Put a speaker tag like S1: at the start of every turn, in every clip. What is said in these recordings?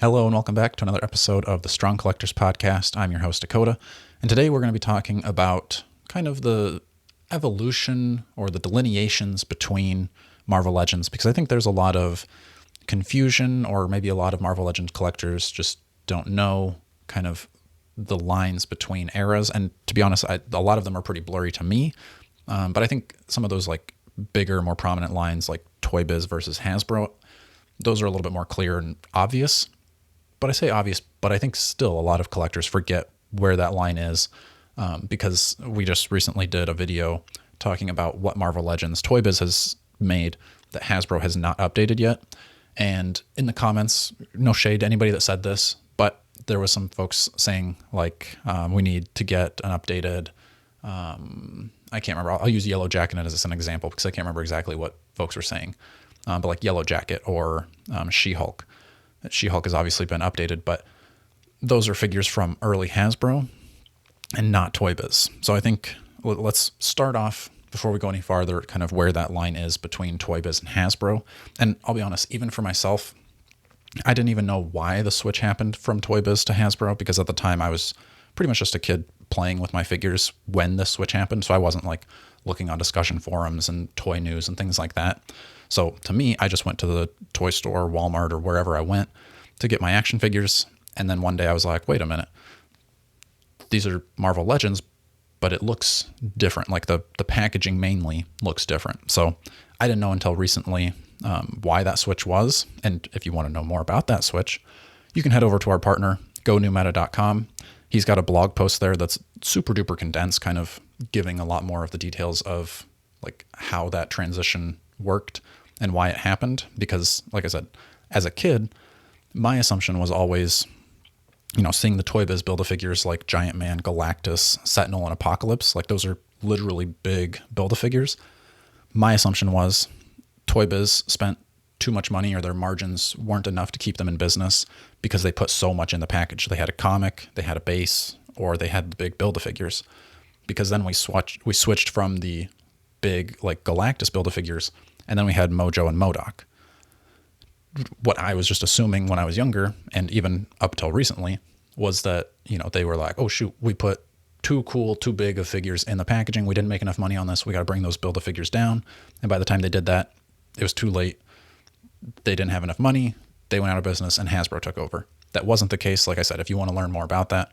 S1: Hello and welcome back to another episode of the Strong Collectors Podcast. I'm your host, Dakota, and today we're going to be talking about kind of the evolution or the delineations between Marvel Legends, because I think there's a lot of confusion, or maybe a lot of Marvel Legends collectors just don't know kind of the lines between eras, and to be honest, a lot of them are pretty blurry to me, but I think some of those like bigger, more prominent lines like Toy Biz versus Hasbro, those are a little bit more clear and obvious. But I say obvious, but I think still a lot of collectors forget where that line is, because we just recently did a video talking about what Marvel Legends Toy Biz has made that Hasbro has not updated yet. And in the comments, no shade to anybody that said this, but there was some folks saying like, we need to get an updated, I can't remember. I'll use Yellow Jacket as an example because I can't remember exactly what folks were saying, but like Yellow Jacket or She-Hulk. She-Hulk has obviously been updated, but those are figures from early Hasbro and not Toy Biz. So I think let's start off, before we go any farther, kind of where that line is between Toy Biz and Hasbro. And I'll be honest, even for myself, I didn't even know why the switch happened from Toy Biz to Hasbro, because at the time I was pretty much just a kid playing with my figures when the switch happened. So I wasn't like looking on discussion forums and toy news and things like that. So to me, I just went to the toy store, Walmart, or wherever I went to get my action figures. And then one day I was like, wait a minute, these are Marvel Legends, but it looks different. Like the packaging mainly looks different. So I didn't know until recently why that switch was. And if you want to know more about that switch, you can head over to our partner, gonewmeta.com. He's got a blog post there that's super duper condensed, kind of giving a lot more of the details of like how that transition worked and why it happened. Because like I said, as a kid, my assumption was always, seeing the Toy Biz Build-A-Figures like Giant Man, Galactus, Sentinel, and Apocalypse, like those are literally big Build-A-Figures. My assumption was Toy Biz spent too much money, or their margins weren't enough to keep them in business because they put so much in the package. They had a comic, they had a base, or they had the big Build-A-Figures. Because then we switched from the big like Galactus Build-A-Figures, and then we had Mojo and MODOK. What I was just assuming when I was younger, and even up till recently, was that, they were like, oh shoot, we put too big of figures in the packaging. We didn't make enough money on this. We got to bring those Build-A-Figures down. And by the time they did that, it was too late. They didn't have enough money. They went out of business and Hasbro took over. That wasn't the case. Like I said, if you want to learn more about that,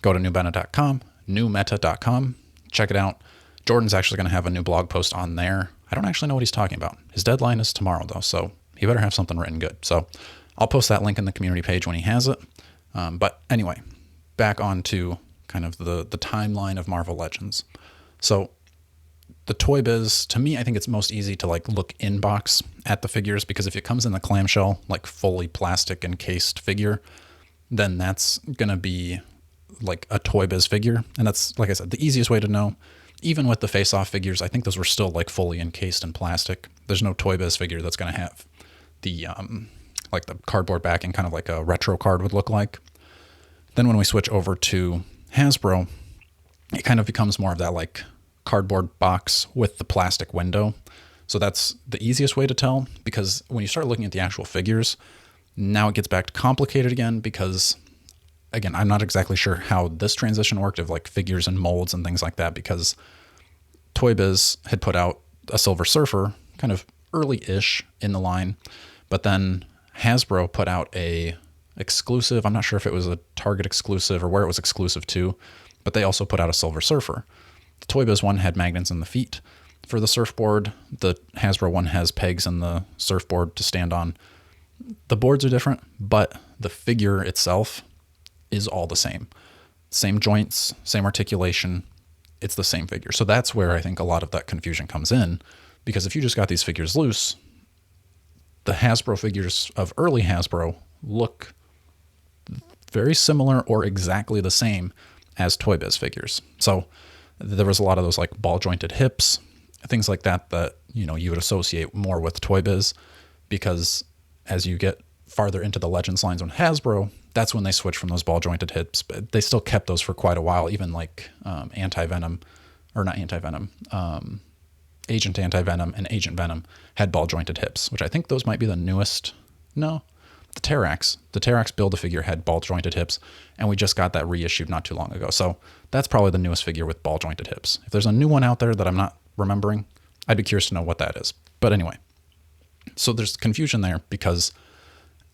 S1: go to newmeta.com, check it out. Jordan's actually going to have a new blog post on there. I don't actually know what he's talking about. His deadline is tomorrow though, so he better have something written good. So I'll post that link in the community page when he has it. But anyway, back on to kind of the timeline of Marvel Legends. So the Toy Biz, to me, I think it's most easy to like look in box at the figures, because if it comes in the clamshell, like fully plastic encased figure, then that's going to be like a Toy Biz figure. And that's, like I said, the easiest way to know. Even with the face-off figures, I think those were still like fully encased in plastic. There's no Toy Biz figure that's going to have the like the cardboard backing, kind of like a retro card would look like. Then when we switch over to Hasbro, it kind of becomes more of that like cardboard box with the plastic window. So that's the easiest way to tell, because when you start looking at the actual figures, now it gets back to complicated again, because again, I'm not exactly sure how this transition worked of like figures and molds and things like that, because Toy Biz had put out a Silver Surfer kind of early-ish in the line, but then Hasbro put out a exclusive. I'm not sure if it was a Target exclusive or where it was exclusive to, but they also put out a Silver Surfer. The Toy Biz one had magnets in the feet for the surfboard. The Hasbro one has pegs in the surfboard to stand on. The boards are different, but the figure itself is all the same. Same joints, same articulation. It's the same figure. So that's where I think a lot of that confusion comes in, because if you just got these figures loose, the Hasbro figures of early Hasbro look very similar or exactly the same as Toy Biz figures. So there was a lot of those like ball jointed hips, things like that, you would associate more with Toy Biz, because as you get farther into the Legends lines on Hasbro, that's when they switched from those ball jointed hips. But they still kept those for quite a while, even like Anti-Venom, or not Anti-Venom, Agent Anti-Venom and Agent Venom had ball jointed hips, which I think those might be the newest. No, the Terrax. The Terrax Build-A-Figure had ball-jointed hips, and we just got that reissued not too long ago. So that's probably the newest figure with ball-jointed hips. If there's a new one out there that I'm not remembering, I'd be curious to know what that is. But anyway, so there's confusion there because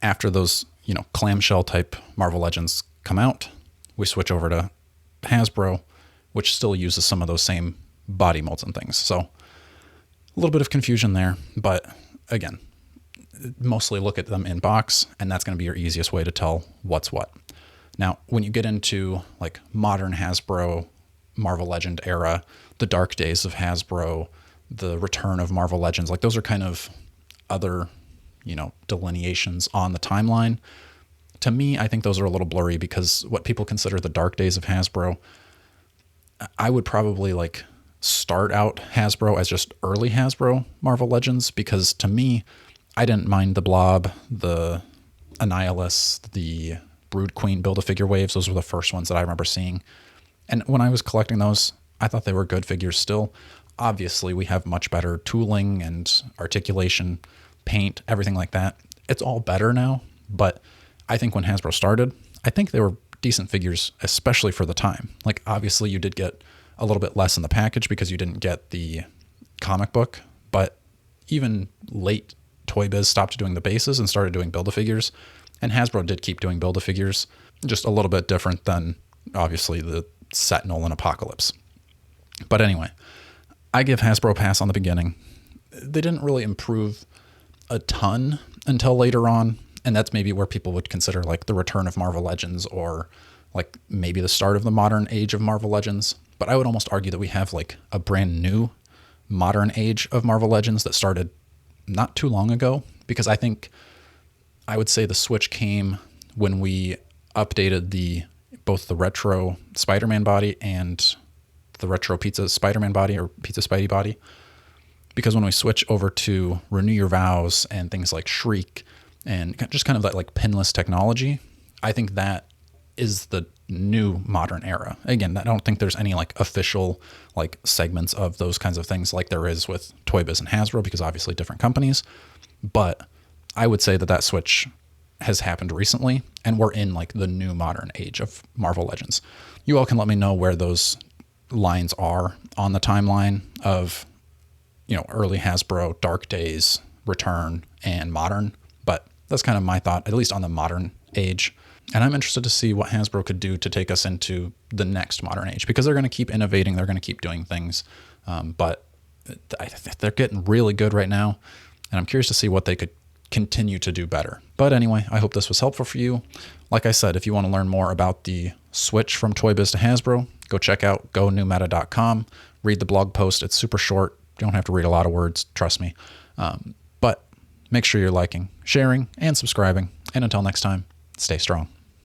S1: after those, clamshell type Marvel Legends come out, we switch over to Hasbro, which still uses some of those same body molds and things. So a little bit of confusion there, but again, mostly look at them in box, and that's going to be your easiest way to tell what's what. Now, when you get into like modern Hasbro, Marvel Legend era, the dark days of Hasbro, the return of Marvel Legends, like those are kind of other, delineations on the timeline. To me, I think those are a little blurry because what people consider the dark days of Hasbro, I would probably like start out Hasbro as just early Hasbro Marvel Legends, because to me, I didn't mind the Blob, the Annihilus, the Brood Queen Build-A-Figure waves. Those were the first ones that I remember seeing. And when I was collecting those, I thought they were good figures still. Obviously, we have much better tooling and articulation, paint, everything like that. It's all better now, but I think when Hasbro started, I think they were decent figures, especially for the time. Like, obviously, you did get a little bit less in the package because you didn't get the comic book, but even late Toy Biz stopped doing the bases and started doing Build-A-Figures, and Hasbro did keep doing Build-A-Figures, just a little bit different than, obviously, the Sentinel and Apocalypse. But anyway, I give Hasbro a pass on the beginning. They didn't really improve a ton until later on, and that's maybe where people would consider like the return of Marvel Legends or like maybe the start of the modern age of Marvel Legends. But I would almost argue that we have like a brand new modern age of Marvel Legends that started not too long ago, because I would say the switch came when we updated both the retro Spider-Man body and the retro Pizza Spider-Man body or Pizza Spidey body. Because when we switch over to Renew Your Vows and things like Shriek and just kind of that like pinless technology, I think that is the new modern era. Again, I don't think there's any like official like segments of those kinds of things like there is with Toy Biz and Hasbro, because obviously different companies. But I would say that switch has happened recently, and we're in like the new modern age of Marvel Legends. You all can let me know where those lines are on the timeline of, early Hasbro, Dark Days, Return, and Modern. But that's kind of my thought, at least on the modern age. And I'm interested to see what Hasbro could do to take us into the next modern age, because they're going to keep innovating. They're going to keep doing things. But they're getting really good right now. And I'm curious to see what they could continue to do better. But anyway, I hope this was helpful for you. Like I said, if you want to learn more about the switch from Toy Biz to Hasbro, go check out gonewmeta.com. Read the blog post. It's super short. You don't have to read a lot of words, trust me. But make sure you're liking, sharing, and subscribing. And until next time, stay strong.